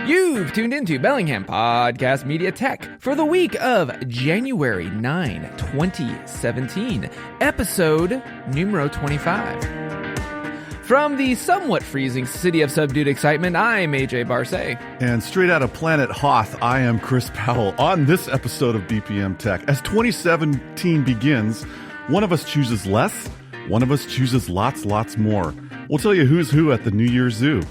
You've tuned into Bellingham Podcast Media Tech for the week of January 9, 2017, episode numero 25. From the somewhat freezing city of subdued excitement, I'm AJ Barce. And straight out of planet Hoth, I am Chris Powell. On this episode of BPM Tech, as 2017 begins, one of us chooses less, one of us chooses lots more. We'll tell you who's who at the New Year's Zoo.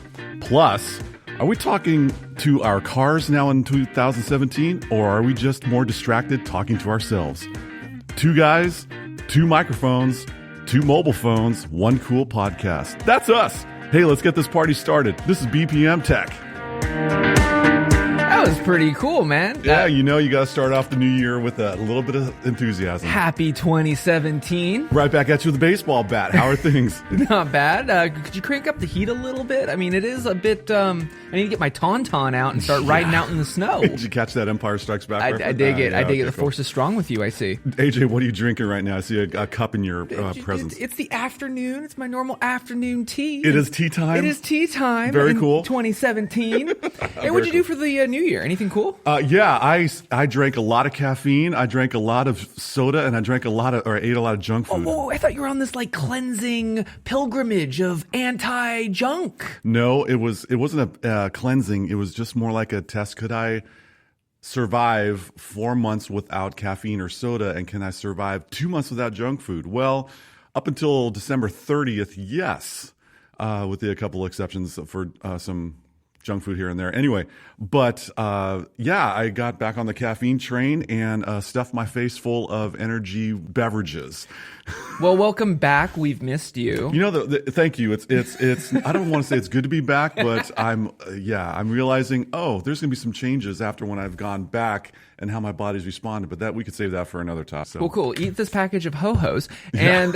Plus, are we talking to our cars now in 2017, or are we just more distracted talking to ourselves? Two guys, two microphones, two mobile phones, one cool podcast. That's us. Hey, let's get this party started. This is BPM Tech. That was pretty cool, man. Yeah, you know, you got to start off the new year with a little bit of enthusiasm. Happy 2017. Right back at you with a baseball bat. How are things? Not bad. Could you crank up the heat a little bit? I mean, it is a bit, I need to get my Tauntaun out and start riding out in the snow. Did you catch that Empire Strikes Back reference? I dig it. Yeah, I dig okay, it. The force is strong with you, I see. AJ, what are you drinking right now? I see a cup in your presence. It's the afternoon. It's my normal afternoon tea. It is tea time? It is tea time. Very cool. 2017. Hey, what'd you do for the new year? Anything cool? Yeah, I drank a lot of caffeine. I drank a lot of soda, and I ate a lot of junk food. Oh, I thought you were on this like cleansing pilgrimage of anti-junk. No, it wasn't a cleansing. It was just more like a test. Could I survive 4 months without caffeine or soda, and can I survive 2 months without junk food? Well, up until December 30th, yes, with a couple of exceptions for some junk food here and there. Anyway, but yeah, I got back on the caffeine train and stuffed my face full of energy beverages. Well, welcome back. We've missed you. You know, thank you. It's. I don't want to say it's good to be back, but I'm realizing, there's going to be some changes after when I've gone back and how my body's responded. But that we could save that for another time. So. Well, cool. Eat this package of Ho-Hos. And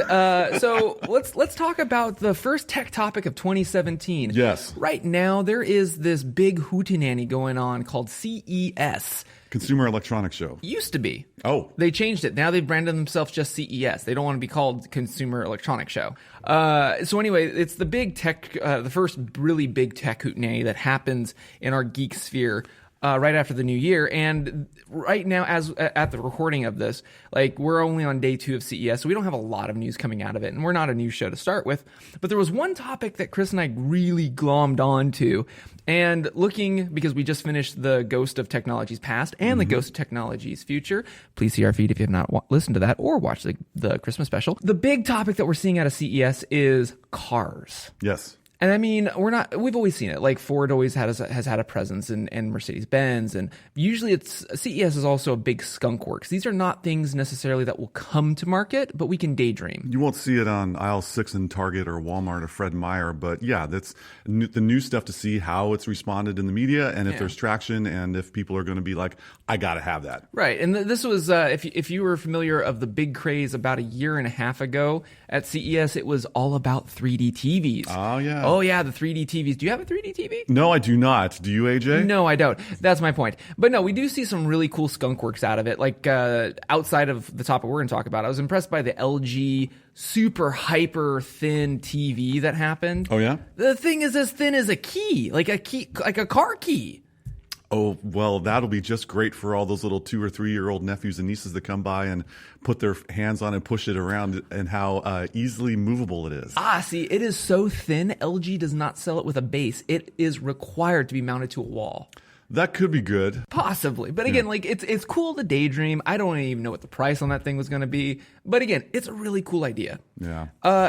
so let's talk about the first tech topic of 2017. Yes. Right now, there is this big hootenanny going on called CES. Consumer Electronics Show. Used to be. Oh. They changed it. Now they've branded themselves just CES. They don't want to be called Consumer Electronics Show. So anyway, it's the big tech, the first really big tech hootenanny that happens in our geek sphere right after the new year. And right now, as at the recording of this, like we're only on day 2 of CES, so we don't have a lot of news coming out of it, and we're not a news show to start with. But there was one topic that Chris and I really glommed onto, and looking, because we just finished the Ghost of Technology's Past and the Ghost of Technology's Future. Please see our feed if you have not listened to that or watched the Christmas special. The big topic that we're seeing out of CES is cars. Yes. And I mean, we've always seen it. Like Ford always has had a presence and Mercedes-Benz. And usually CES is also a big skunk works. These are not things necessarily that will come to market, but we can daydream. You won't see it on aisle 6 in Target or Walmart or Fred Meyer, but yeah, that's the new stuff to see how it's responded in the media and if there's traction and if people are going to be like, I got to have that. Right. And this was, if you were familiar of the big craze about a year and a half ago at CES, it was all about 3D TVs. Oh, yeah. Oh, yeah, the 3D TVs. Do you have a 3D TV? No, I do not. Do you, AJ? No, I don't. That's my point. But no, we do see some really cool skunk works out of it. Like outside of the topic we're going to talk about, I was impressed by the LG super hyper thin TV that happened. Oh, yeah? The thing is as thin as a key, like a car key. Oh, well, that'll be just great for all those little 2 or 3 year old nephews and nieces that come by and put their hands on and push it around, and how easily movable it is. See, it is so thin, LG does not sell it with a base. It is required to be mounted to a wall. That could be good. Possibly. But again, like it's cool to daydream. I don't even know what the price on that thing was going to be. But again, it's a really cool idea. Yeah.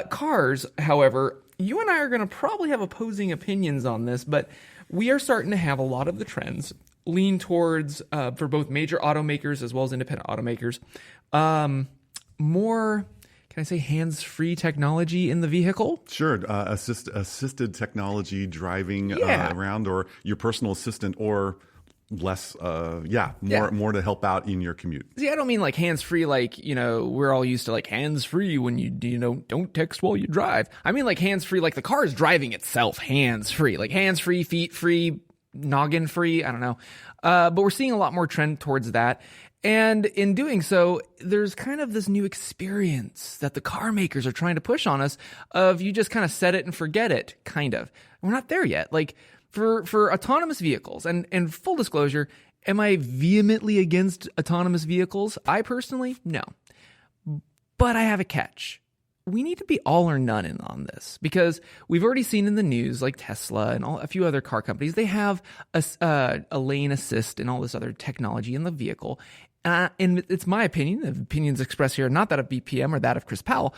Cars, however, you and I are going to probably have opposing opinions on this, but we are starting to have a lot of the trends lean towards, for both major automakers as well as independent automakers, more, can I say, hands-free technology in the vehicle? Sure. Assisted technology driving around, or your personal assistant, or less, more to help out in your commute. See, I don't mean like hands-free, like, we're all used to like hands-free when you don't text while you drive. I mean like hands-free, like the car is driving itself hands-free, like hands-free, feet-free, noggin-free, I don't know. But we're seeing a lot more trend towards that. And in doing so, there's kind of this new experience that the car makers are trying to push on us of you just kind of set it and forget it, kind of. We're not there yet. Like, For autonomous vehicles, and full disclosure, am I vehemently against autonomous vehicles? I personally, no. But I have a catch. We need to be all or none in on this, because we've already seen in the news, like Tesla and a few other car companies, they have a lane assist and all this other technology in the vehicle. And it's my opinion, the opinions expressed here, not that of BPM or that of Chris Powell.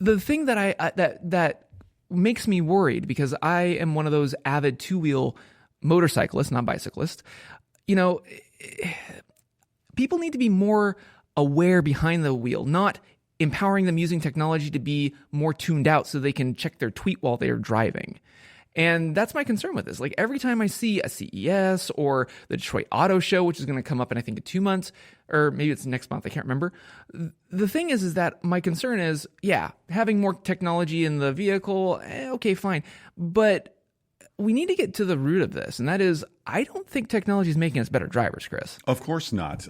The thing that that makes me worried, because I am one of those avid two-wheel motorcyclists, not bicyclists, people need to be more aware behind the wheel, not empowering them using technology to be more tuned out so they can check their tweet while they are driving. And that's my concern with this. Like, every time I see a CES or the Detroit Auto Show, which is going to come up in, I think, 2 months, or maybe it's next month, I can't remember. The thing is that my concern is, having more technology in the vehicle, okay, fine. But we need to get to the root of this, and that is, I don't think technology is making us better drivers, Chris. Of course not.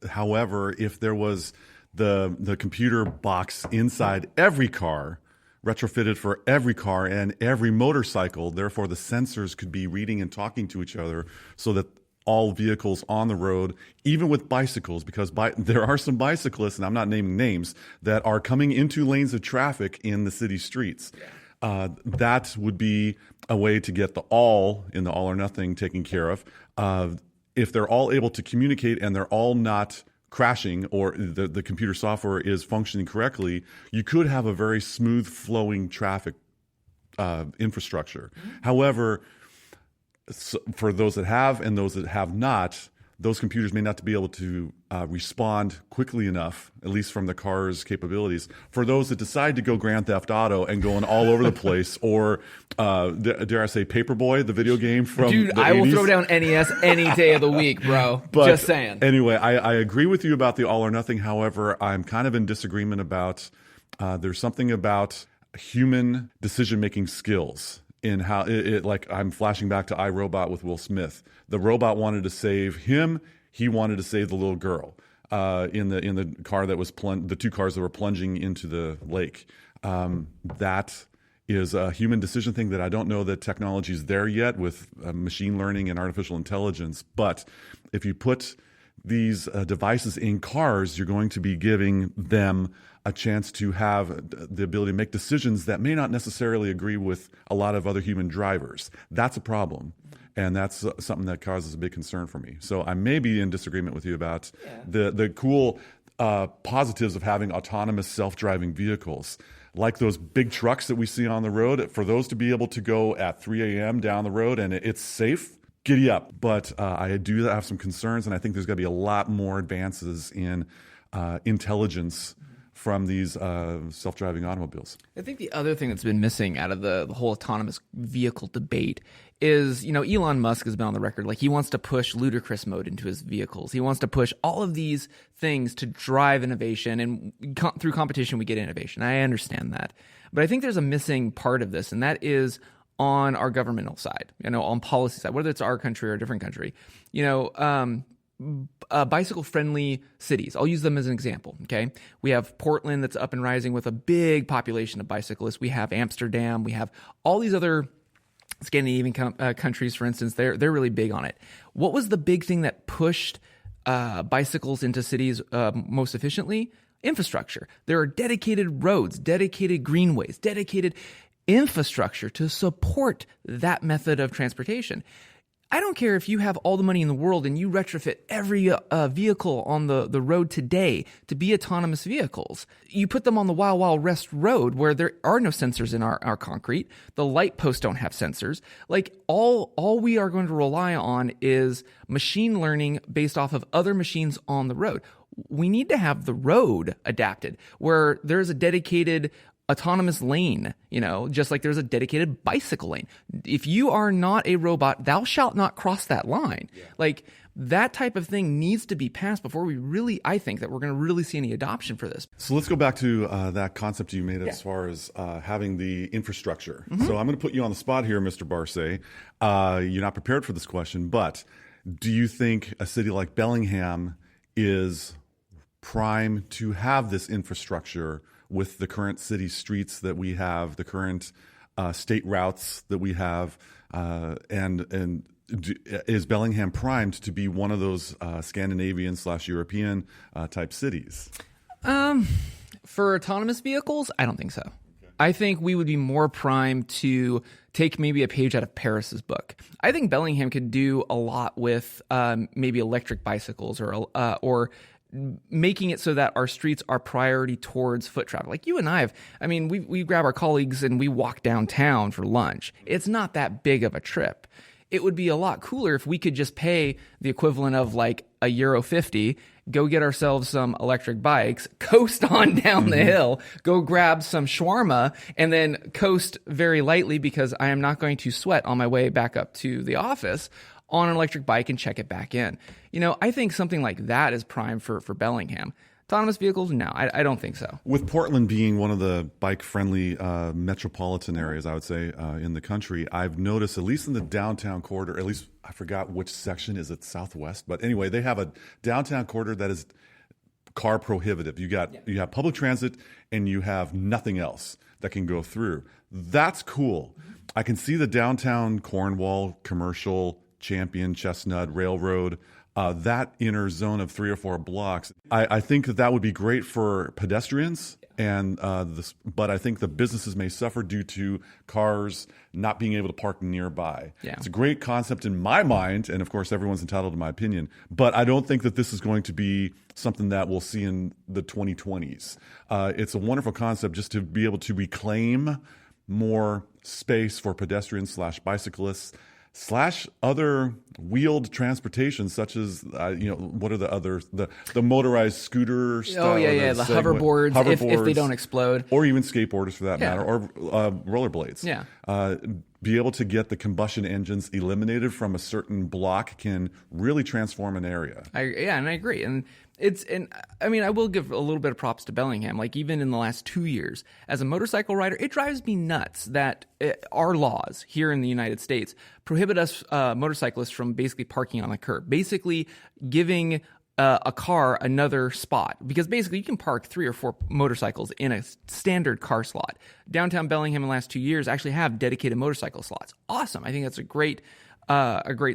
However, if there was the computer box inside every car, retrofitted for every car and every motorcycle, therefore the sensors could be reading and talking to each other, so that all vehicles on the road, even with bicycles, because there are some bicyclists, and I'm not naming names, that are coming into lanes of traffic in the city streets. That would be a way to get the all in the all or nothing taken care of. If they're all able to communicate and they're all not crashing, or the computer software is functioning correctly, you could have a very smooth flowing traffic infrastructure. However, for those that have and those that have not, those computers may not be able to respond quickly enough, at least from the car's capabilities. For those that decide to go Grand Theft Auto and going all over the place, or dare I say Paperboy, the video game from Dude, the I 80s. will throw down NES any day of the week, bro. But just saying. Anyway, I agree with you about the all or nothing. However, I'm kind of in disagreement about there's something about human decision-making skills in how it like, I'm flashing back to iRobot with Will Smith. The robot wanted to save him. He wanted to save the little girl in the car that was the two cars that were plunging into the lake. That is a human decision thing that I don't know that technology is there yet with machine learning and artificial intelligence. But if you put these devices in cars, you're going to be giving them a chance to have the ability to make decisions that may not necessarily agree with a lot of other human drivers. That's a problem. And that's something that causes a big concern for me. So I may be in disagreement with you about the cool positives of having autonomous self-driving vehicles, like those big trucks that we see on the road. For those to be able to go at 3 a.m. down the road and it's safe, giddy up. But I do have some concerns, and I think there's going to be a lot more advances in intelligence from these self-driving automobiles. I think the other thing that's been missing out of the whole autonomous vehicle debate is, Elon Musk has been on the record, like, he wants to push ludicrous mode into his vehicles. He wants to push all of these things to drive innovation, and through competition we get innovation. I understand that. But I think there's a missing part of this, and that is on our governmental side, on policy side, whether it's our country or a different country. Bicycle-friendly cities. I'll use them as an example, okay? We have Portland that's up and rising with a big population of bicyclists. We have Amsterdam. We have all these other Scandinavian countries, for instance. They're really big on it. What was the big thing that pushed bicycles into cities most efficiently? Infrastructure. There are dedicated roads, dedicated greenways, dedicated infrastructure to support that method of transportation. I don't care if you have all the money in the world and you retrofit every vehicle on the road today to be autonomous vehicles. You put them on the Wild Wild West road where there are no sensors in our concrete. The light posts don't have sensors. Like, all we are going to rely on is machine learning based off of other machines on the road. We need to have the road adapted where there's a dedicated autonomous lane, just like there's a dedicated bicycle lane. If you are not a robot, thou shalt not cross that line. Yeah. Like, that type of thing needs to be passed before I think that we're going to really see any adoption for this. So let's go back to that concept you made as far as having the infrastructure. Mm-hmm. So I'm going to put you on the spot here, Mr. Barcay. You're not prepared for this question, but do you think a city like Bellingham is prime to have this infrastructure with the current city streets that we have, the current state routes that we have? Is Bellingham primed to be one of those Scandinavian/European type cities? For autonomous vehicles, I don't think so. I think we would be more primed to take maybe a page out of Paris's book. I think Bellingham could do a lot with maybe electric bicycles or making it so that our streets are priority towards foot traffic. Like you and I have, we grab our colleagues and we walk downtown for lunch. It's not that big of a trip. It would be a lot cooler if we could just pay the equivalent of like €1.50, go get ourselves some electric bikes, coast on down the hill, go grab some shawarma, and then coast very lightly because I am not going to sweat on my way back up to the office on an electric bike and check it back in. I think something like that is prime for Bellingham. Autonomous vehicles? No, I don't think so. With Portland being one of the bike-friendly metropolitan areas, I would say, in the country, I've noticed, at least in the downtown corridor, at least I forgot which section, is it Southwest? But anyway, they have a downtown corridor that is car prohibitive. You have public transit and you have nothing else that can go through. That's cool. I can see the downtown Cornwall, Commercial, Champion, Chestnut, Railroad, that inner zone of 3 or 4 blocks. I think that would be great for pedestrians, but I think the businesses may suffer due to cars not being able to park nearby. Yeah. It's a great concept in my mind, and of course everyone's entitled to my opinion, but I don't think that this is going to be something that we'll see in the 2020s. It's a wonderful concept just to be able to reclaim more space for pedestrians/bicyclists / other wheeled transportation, such as what are the others? The motorized scooter style. Oh yeah, the hoverboards, if they don't explode, or even skateboarders for that matter, or rollerblades. Yeah, be able to get the combustion engines eliminated from a certain block can really transform an area. I agree, I will give a little bit of props to Bellingham. Like even in the last 2 years, as a motorcycle rider, it drives me nuts that our laws here in the United States prohibit us motorcyclists from basically parking on the curb, basically giving a car another spot, because basically you can park 3 or 4 motorcycles in a standard car slot. Downtown Bellingham in the last 2 years actually have dedicated motorcycle slots. Awesome. I think that's a great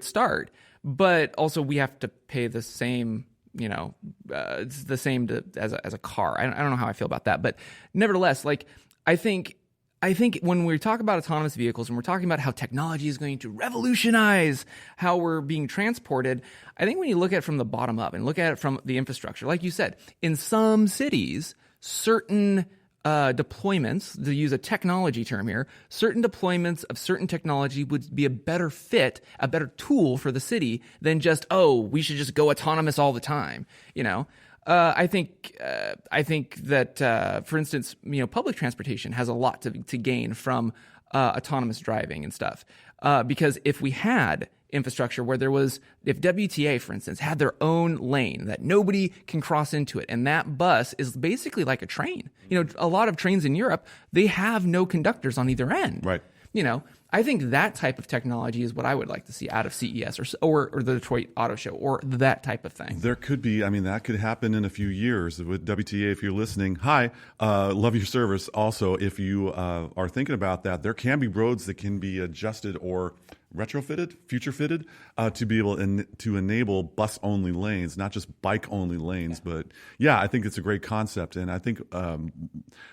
start, but also we have to pay the same. It's the same as a car. I don't know how I feel about that, but nevertheless, I think when we talk about autonomous vehicles and we're talking about how technology is going to revolutionize how we're being transported, I think when you look at it from the bottom up and look at it from the infrastructure, like you said, in some cities, certain deployments, to use a technology term here, certain deployments of certain technology would be a better fit, a better tool for the city than just, we should just go autonomous all the time. I think that, for instance, public transportation has a lot to gain from autonomous driving and stuff. Because if we had infrastructure where if WTA, for instance, had their own lane that nobody can cross into it, and that bus is basically like a train. A lot of trains in Europe, they have no conductors on either end. Right. I think that type of technology is what I would like to see out of CES or the Detroit Auto Show or that type of thing. There could be, that could happen in a few years with WTA. If you're listening, hi, love your service. Also, if you are thinking about that, there can be roads that can be adjusted or retrofitted, future fitted, to be able to enable bus only lanes, not just bike only lanes. Yeah. But yeah, I think it's a great concept. And I think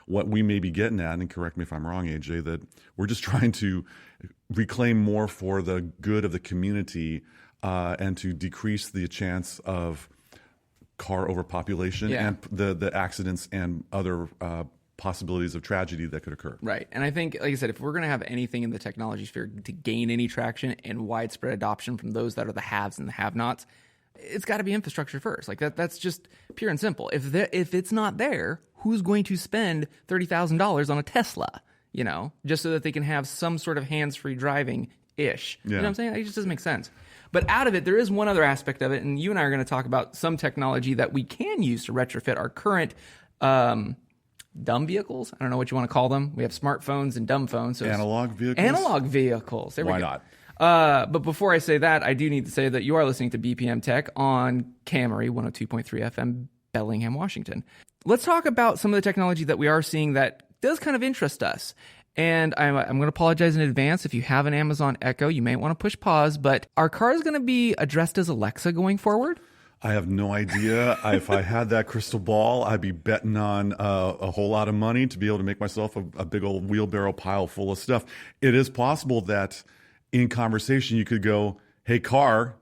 what we may be getting at, and correct me if I'm wrong, AJ, that we're just trying to reclaim more for the good of the community and to decrease the chance of car overpopulation and the accidents and other possibilities of tragedy that could occur. Right. And I think, like I said, if we're going to have anything in the technology sphere to gain any traction and widespread adoption from those that are the haves and the have-nots, it's got to be infrastructure first. That's just pure and simple. If it's not there, who's going to spend $30,000 on a Tesla? Just so that they can have some sort of hands-free driving-ish. Yeah. You know what I'm saying? It just doesn't make sense. But out of it, there is one other aspect of it, and you and I are going to talk about some technology that we can use to retrofit our current dumb vehicles. I don't know what you want to call them. We have smartphones and dumb phones. So analog vehicles? Analog vehicles. There we go. Why not? But before I say that, I do need to say that you are listening to BPM Tech on KMRE 102.3 FM, Bellingham, Washington. Let's talk about some of the technology that we are seeing that does kind of interest us. And I'm going to apologize in advance. If you have an Amazon Echo, you may want to push pause, but our car is going to be addressed as Alexa going forward. I have no idea. If I had that crystal ball, I'd be betting on a whole lot of money to be able to make myself a big old wheelbarrow pile full of stuff. It is possible that in conversation you could go, hey, car,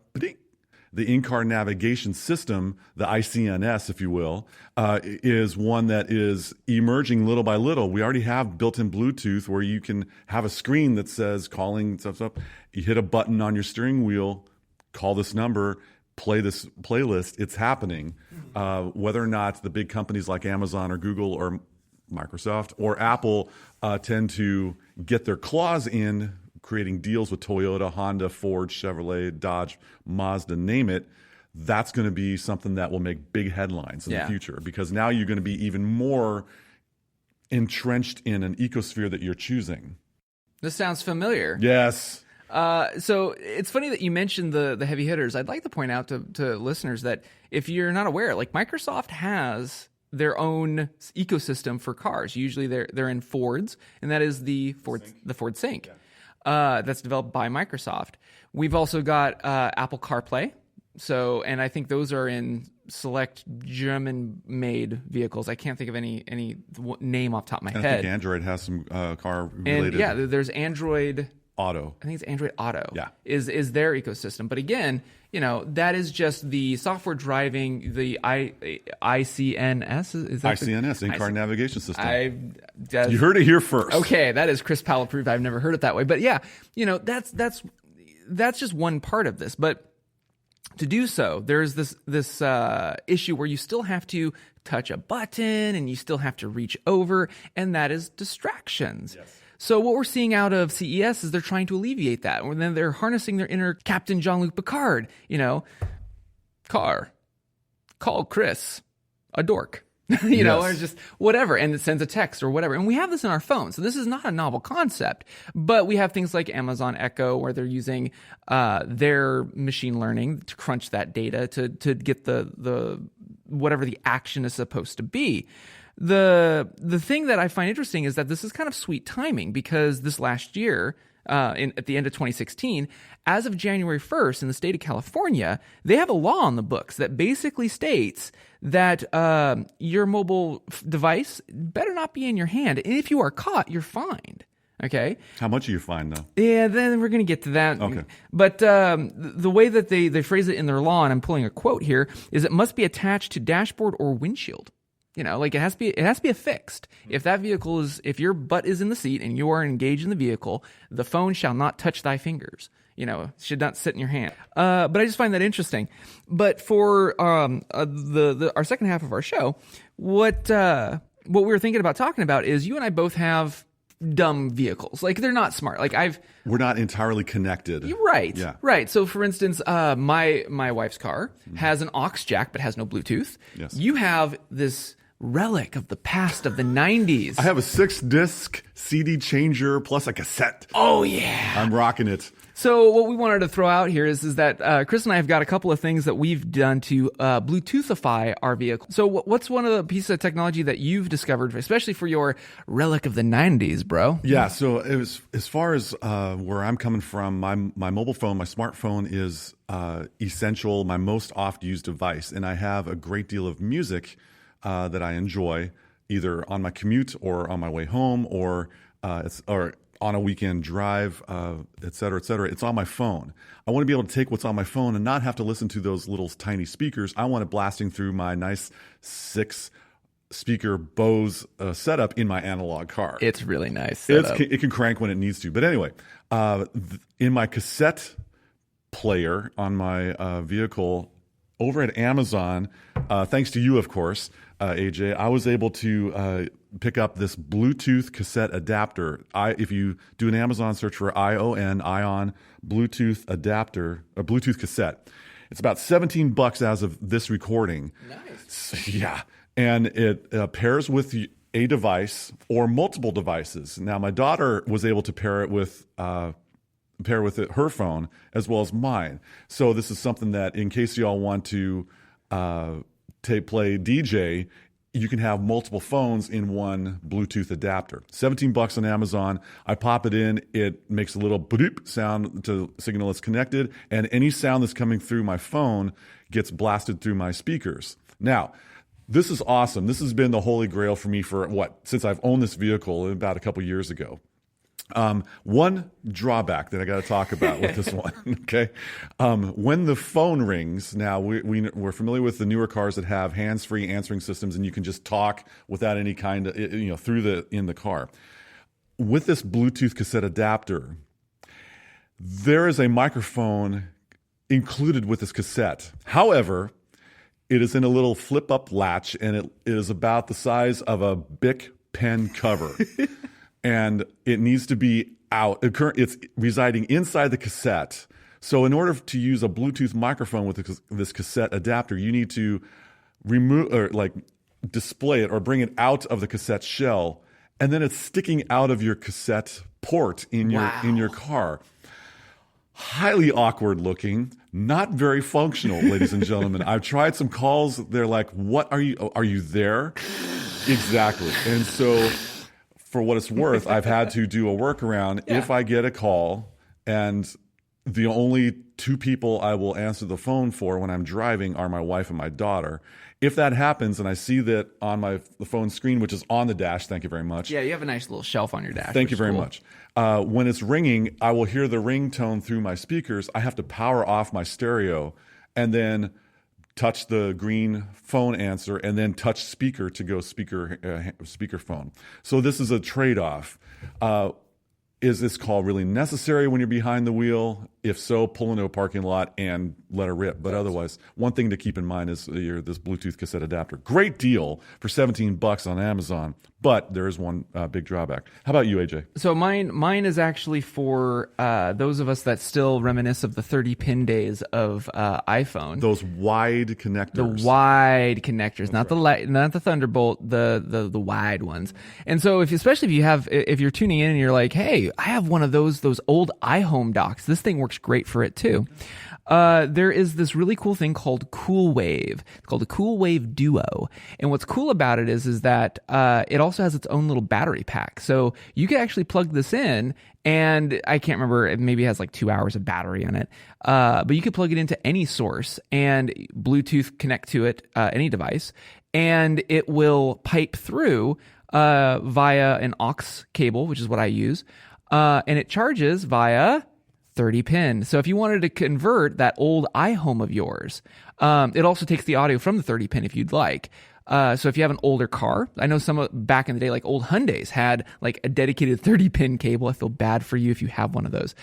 the in-car navigation system, the ICNS, if you will, is one that is emerging little by little. We already have built-in Bluetooth where you can have a screen that says calling stuff. You hit a button on your steering wheel, call this number, play this playlist. It's happening. Whether or not the big companies like Amazon or Google or Microsoft or Apple tend to get their claws in, creating deals with Toyota, Honda, Ford, Chevrolet, Dodge, Mazda, name it, that's going to be something that will make big headlines in the future, because now you're going to be even more entrenched in an ecosphere that you're choosing. This sounds familiar. Yes. So it's funny that you mentioned the heavy hitters. I'd like to point out to listeners that if you're not aware, like Microsoft has their own ecosystem for cars. Usually they're in Fords, and that is the Ford Sync. Yeah. That's developed by Microsoft. We've also got Apple CarPlay. So, and I think those are in select German-made vehicles. I can't think of any name off the top of my head. I think Android has some car-related. And yeah, there's Android Auto. I think it's Android Auto. Yeah. Is their ecosystem. But again, that is just the software driving the ICNS. Is that ICNS, in-car navigation system. You heard it here first. Okay, that is Chris Powell approved. I've never heard it that way. But yeah, that's just one part of this. But to do so, there's this issue where you still have to touch a button and you still have to reach over, and that is distractions. Yes. So what we're seeing out of CES is they're trying to alleviate that. And then they're harnessing their inner Captain Jean-Luc Picard, car, call Chris, a dork, or just whatever. And it sends a text or whatever. And we have this in our phone. So this is not a novel concept, but we have things like Amazon Echo where they're using their machine learning to crunch that data to get the whatever the action is supposed to be. The thing that I find interesting is that this is kind of sweet timing, because this last year, at the end of 2016, as of January 1st in the state of California, they have a law on the books that basically states that your mobile device better not be in your hand. And if you are caught, you're fined. Okay. How much are you fined, though? Yeah, then we're going to get to that. Okay. But the way that they phrase it in their law, and I'm pulling a quote here, is it must be attached to dashboard or windshield. Like it has to be affixed. If your butt is in the seat and you are engaged in the vehicle, the phone shall not touch thy fingers. Should not sit in your hand. But I just find that interesting. But for our second half of our show, what we were thinking about talking about is you and I both have dumb vehicles. Like, they're not smart. We're not entirely connected. Right. Yeah. Right. So for instance, my wife's car has an aux jack but has no Bluetooth. Yes. You have this relic of the past of the 90s. I have a 6-disc CD changer plus a cassette. Oh yeah. I'm rocking it. So what we wanted to throw out here is that Chris and I have got a couple of things that we've done to Bluetoothify our vehicle. So what's one of the pieces of technology that you've discovered, especially for your relic of the 90s, bro? Yeah, so as far as where I'm coming from, my mobile phone, my smartphone is essential, my most oft-used device. And I have a great deal of music that I enjoy, either on my commute or on my way home or on a weekend drive, et cetera, et cetera. It's on my phone. I want to be able to take what's on my phone and not have to listen to those little tiny speakers. I want it blasting through my nice 6-speaker Bose setup in my analog car. It's really nice. It can crank when it needs to. But anyway, in my cassette player on my vehicle over at Amazon, thanks to you, of course, AJ, I was able to pick up this Bluetooth cassette adapter. If you do an Amazon search for Ion Bluetooth adapter, a Bluetooth cassette, it's about $17 as of this recording. Nice. Yeah, and it pairs with a device or multiple devices. Now, my daughter was able to pair with her phone as well as mine. So this is something that, in case y'all want to play DJ you can have multiple phones in one Bluetooth adapter. $17 on Amazon. I pop it in. It makes a little boop sound to signal it's connected, and any sound that's coming through my phone gets blasted through my speakers. Now, this is awesome. This has been the holy grail for me for since I've owned this vehicle about a couple years ago. One drawback that I got to talk about with this one, okay? When the phone rings, now we're familiar with the newer cars that have hands-free answering systems, and you can just talk without any kind of, in the car. With this Bluetooth cassette adapter, there is a microphone included with this cassette. However, it is in a little flip-up latch, and it is about the size of a Bic pen cover. And it needs to be out. It's residing inside the cassette. So in order to use a Bluetooth microphone with this cassette adapter, you need to remove or display it or bring it out of the cassette shell, and then it's sticking out of your cassette port in your car. Highly awkward looking, not very functional, ladies and gentlemen. I've tried some calls. They're like, "What are you there?" Exactly. And so, for what it's worth, I've had to do a workaround. Yeah. If I get a call and the only two people I will answer the phone for when I'm driving are my wife and my daughter. If that happens and I see that on the phone screen, which is on the dash, thank you very much. Yeah, you have a nice little shelf on your dash. Thank you very much. When it's ringing, I will hear the ringtone through my speakers. I have to power off my stereo and then touch the green phone answer, and then touch speaker to go speakerphone. So this is a trade-off. Is this call really necessary when you're behind the wheel? If so, pull into a parking lot and let her rip. But otherwise, one thing to keep in mind is this Bluetooth cassette adapter. Great deal for $17 on Amazon, but there is one big drawback. How about you, AJ? So mine is actually for those of us that still reminisce of the 30-pin days of iPhone. Those wide connectors. The wide connectors, not the Thunderbolt, the wide ones. And so especially if you're tuning in and you're like, hey, I have one of those old iHome docks. This thing works great for it too. There is this really cool thing called Cool Wave. It's called a Cool Wave Duo. And what's cool about it is that it also has its own little battery pack. So you can actually plug this in, and I can't remember, it maybe has like 2 hours of battery on it. But you can plug it into any source and Bluetooth connect to it, any device, and it will pipe through via an aux cable, which is what I use. And it charges via 30 pin. So if you wanted to convert that old iHome of yours, it also takes the audio from the 30 pin if you'd like. So if you have an older car, I know some back in the day, like old Hyundais had like a dedicated 30 pin cable. I feel bad for you if you have one of those,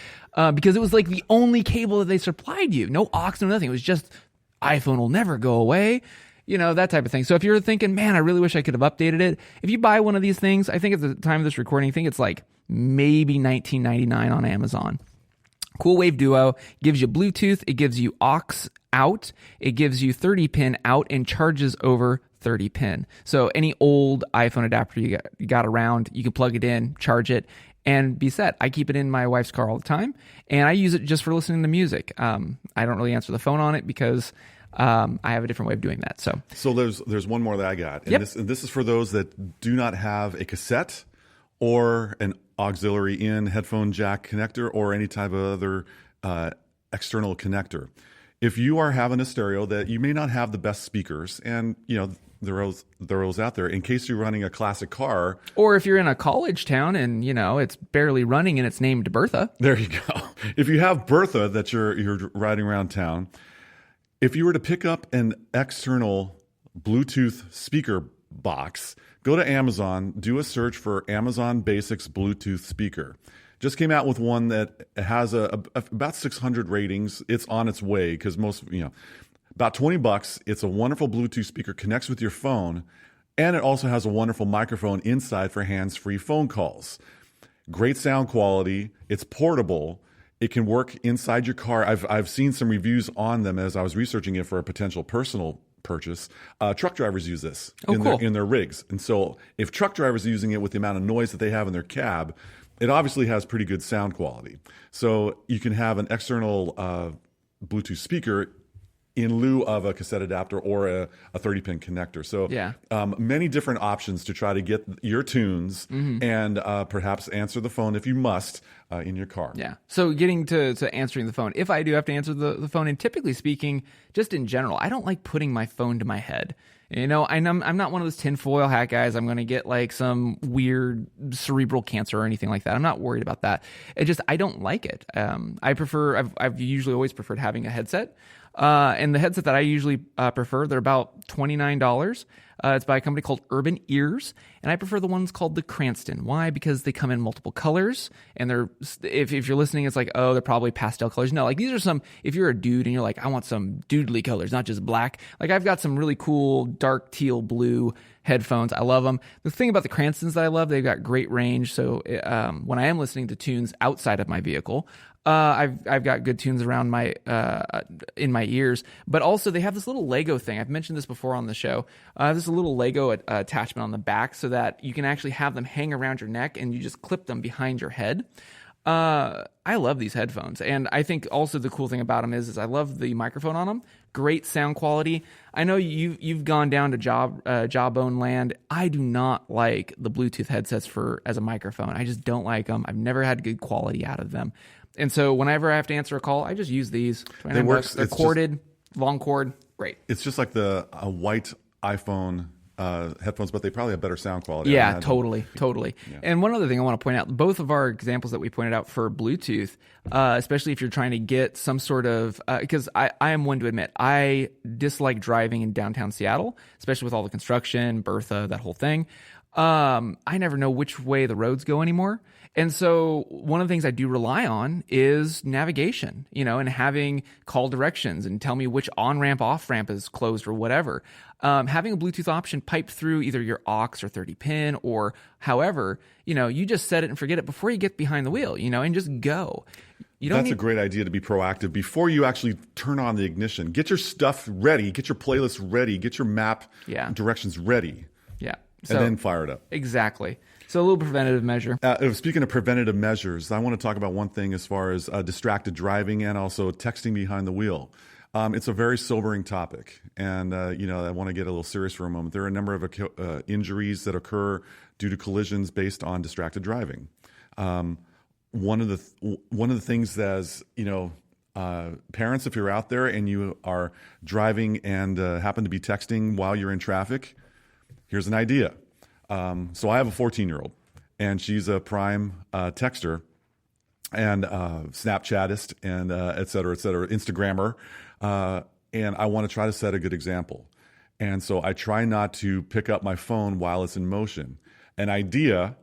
because it was like the only cable that they supplied you. No aux, no nothing. It was just iPhone will never go away. That type of thing. So if you're thinking, man, I really wish I could have updated it. If you buy one of these things, I think at the time of this recording, I think it's like maybe $19.99 on Amazon. Cool Wave Duo gives you Bluetooth, it gives you aux out, it gives you 30 pin out, and charges over 30 pin. So any old iPhone adapter you got around, you can plug it in, charge it, and be set. I keep it in my wife's car all the time, and I use it just for listening to music. I don't really answer the phone on it because I have a different way of doing that. So there's one more that I got, and yep. This is for those that do not have a cassette or an auxiliary in headphone jack connector or any type of other external connector. If you are having a stereo that you may not have the best speakers, and there are those out there in case you're running a classic car, or if you're in a college town and it's barely running and it's named Bertha. There you go. If you have Bertha that you're riding around town, if you were to pick up an external Bluetooth speaker box, go to Amazon, do a search for Amazon Basics Bluetooth speaker. Just came out with one that has about 600 ratings. It's on its way because about $20. It's a wonderful Bluetooth speaker, connects with your phone, and it also has a wonderful microphone inside for hands-free phone calls. Great sound quality. It's portable. It can work inside your car. I've seen some reviews on them as I was researching it for a potential personal purchase. Truck drivers use this in their rigs. And so if truck drivers are using it with the amount of noise that they have in their cab, it obviously has pretty good sound quality. So you can have an external Bluetooth speaker in lieu of a cassette adapter or a 30-pin connector. So many different options to try to get your tunes and perhaps answer the phone if you must in your car. Yeah. So getting to answering the phone, if I do have to answer the phone, and typically speaking, just in general, I don't like putting my phone to my head. You know, I'm not one of those tinfoil hat guys. I'm going to get like some weird cerebral cancer or anything like that. I'm not worried about that. I don't like it. I've usually always preferred having a headset. And the headset that I usually prefer, they're about $29. It's by a company called Urban Ears, and I prefer the ones called the Cranston. Why? Because they come in multiple colors, and they're if you're listening, it's like, oh, they're probably pastel colors. No, like these are some. If you're a dude and you're like, I want some doodly colors, not just black. Like I've got some really cool dark teal blue headphones. I love them. The thing about the Cranstons that I love, they've got great range. So when I am listening to tunes outside of my vehicle, I've got good tunes around my in my ears, but also they have this little Lego thing. I've mentioned this before on the show. There's a little Lego attachment on the back so that you can actually have them hang around your neck and you just clip them behind your head. I love these headphones, and I think also the cool thing about them is I love the microphone on them. Great sound quality. I know you've gone down to Jawbone land. I do not like the Bluetooth headsets as a microphone. I just don't like them. I've never had good quality out of them. And so whenever I have to answer a call, I just use these. They work. They're corded, long cord, great. It's just like a white iPhone headphones, but they probably have better sound quality. Yeah, totally. Yeah. And one other thing I want to point out, both of our examples that we pointed out for Bluetooth, especially if you're trying to get some sort of, because I am one to admit, I dislike driving in downtown Seattle, especially with all the construction, Bertha, that whole thing. I never know which way the roads go anymore. And so one of the things I do rely on is navigation, and having call directions and tell me which on-ramp, off-ramp is closed or whatever. Having a Bluetooth option piped through either your aux or 30-pin or however, you just set it and forget it before you get behind the wheel, and just go. That's a great idea to be proactive before you actually turn on the ignition. Get your stuff ready, get your playlist ready, get your map directions ready. Yeah. And then fire it up. Exactly. So a little preventative measure. Speaking of preventative measures, I want to talk about one thing as far as distracted driving and also texting behind the wheel. It's a very sobering topic, and I want to get a little serious for a moment. There are a number of injuries that occur due to collisions based on distracted driving. One of the things that parents, if you're out there and you are driving and happen to be texting while you're in traffic, here's an idea. So I have a 14-year-old, and she's a prime texter and Snapchatist and et cetera, Instagrammer. And I want to try to set a good example. And so I try not to pick up my phone while it's in motion. An idea,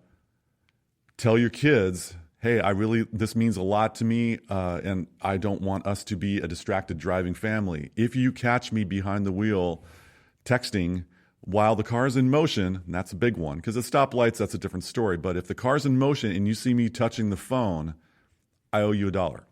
tell your kids, hey, this means a lot to me, and I don't want us to be a distracted driving family. If you catch me behind the wheel texting while the car's in motion, and that's a big one, because at stoplights, that's a different story. But if the car's in motion and you see me touching the phone, I owe you $1.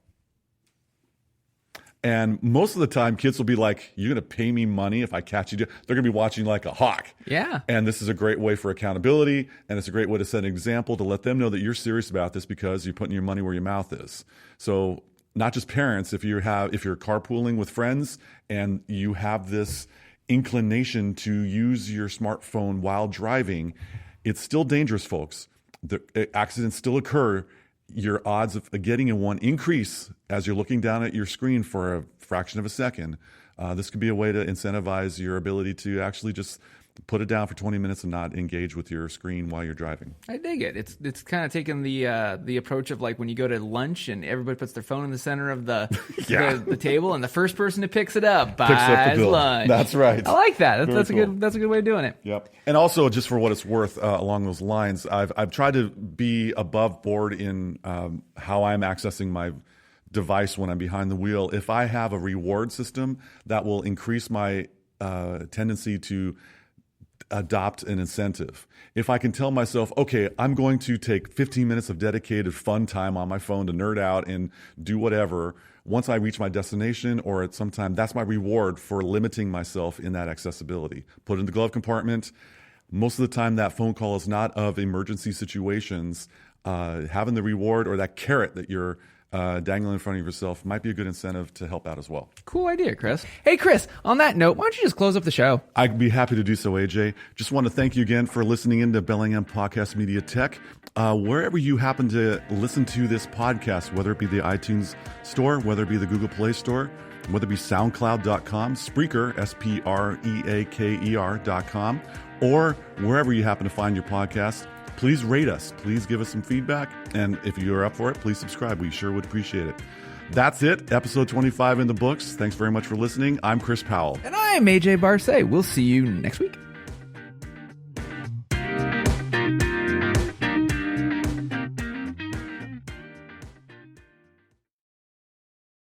And most of the time, kids will be like, you're going to pay me money if I catch you. They're going to be watching like a hawk. Yeah. And this is a great way for accountability, and it's a great way to set an example to let them know that you're serious about this because you're putting your money where your mouth is. So not just parents, if you're carpooling with friends and you have this inclination to use your smartphone while driving, it's still dangerous, folks. The accidents still occur. Your odds of getting in one increase as you're looking down at your screen for a fraction of a second. This could be a way to incentivize your ability to actually just put it down for 20 minutes and not engage with your screen while you're driving. I dig it. It's kind of taking the approach of like when you go to lunch and everybody puts their phone in the center of the table, and the first person who picks it up buys lunch. That's right. I like that. That's cool. That's a good way of doing it. Yep. And also, just for what it's worth, along those lines, I've tried to be above board in how I'm accessing my device when I'm behind the wheel. If I have a reward system, that will increase my tendency to adopt an incentive. If I can tell myself, okay, I'm going to take 15 minutes of dedicated fun time on my phone to nerd out and do whatever. Once I reach my destination or at some time, that's my reward for limiting myself in that accessibility. Put it in the glove compartment. Most of the time, that phone call is not of emergency situations. Having the reward or that carrot that you're dangling in front of yourself might be a good incentive to help out as well. Cool idea, Chris. Hey, Chris, on that note, why don't you just close up the show? I'd be happy to do so, AJ. Just want to thank you again for listening into Bellingham Podcast Media Tech. Wherever you happen to listen to this podcast, whether it be the iTunes Store, whether it be the Google Play Store, whether it be SoundCloud.com, Spreaker, SPREAKER.com, or wherever you happen to find your podcast, please rate us. Please give us some feedback. And if you're up for it, please subscribe. We sure would appreciate it. That's it. Episode 25 in the books. Thanks very much for listening. I'm Chris Powell. And I'm AJ Barce. We'll see you next week.